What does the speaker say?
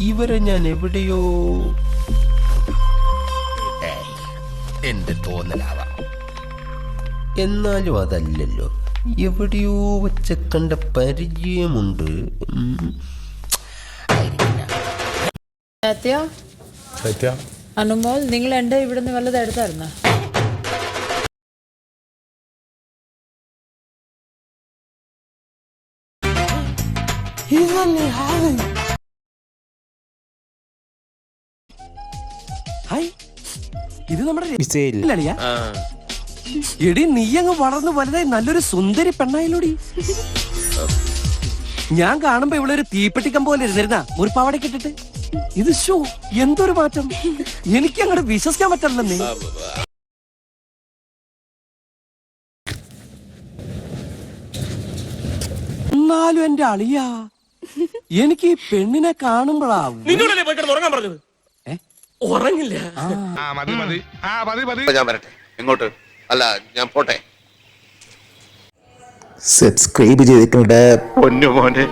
ഇവരെ ഞാൻ എവിടെയോ എന്റെ തോന്നലാവാം. എന്നാലും അതല്ലല്ലോ, എവിടെയോ വെച്ച കണ്ട പരിചയമുണ്ട്. അനുമോൾ, നിങ്ങൾ എന്റെ ഇവിടുന്ന് വല്ലത് എടുത്തായിരുന്നോ? ഇത് നമ്മുടെ എടി, നീ അങ്ങ് വളർന്നു വലുതായി നല്ലൊരു സുന്ദരി പെണ്ണായില്ലോടി. ഞാൻ കാണുമ്പോ ഇവിടെ ഒരു തീപ്പെട്ടിക്കം പോലെ ഇരുന്നിരുന്ന മുറിപ്പാവടക്ക് ഇട്ടിട്ട് ഇത് ഷോ എന്തൊരു മാറ്റം. എനിക്ക് അങ്ങോട്ട് വിശ്വസിക്കാൻ പറ്റില്ലെന്നേ. എന്നാലും എന്റെ അളിയാ, എനിക്ക് ഈ പെണ്ണിനെ കാണുമ്പോഴാവും. ഉറങ്ങില്ല. ഞാൻ വരട്ടെ. എങ്ങോട്ട്? അല്ല, ഞാൻ പോട്ടെ. സബ്സ്ക്രൈബ് ചെയ്തിട്ടുണ്ട് പൊന്നു മോനെ.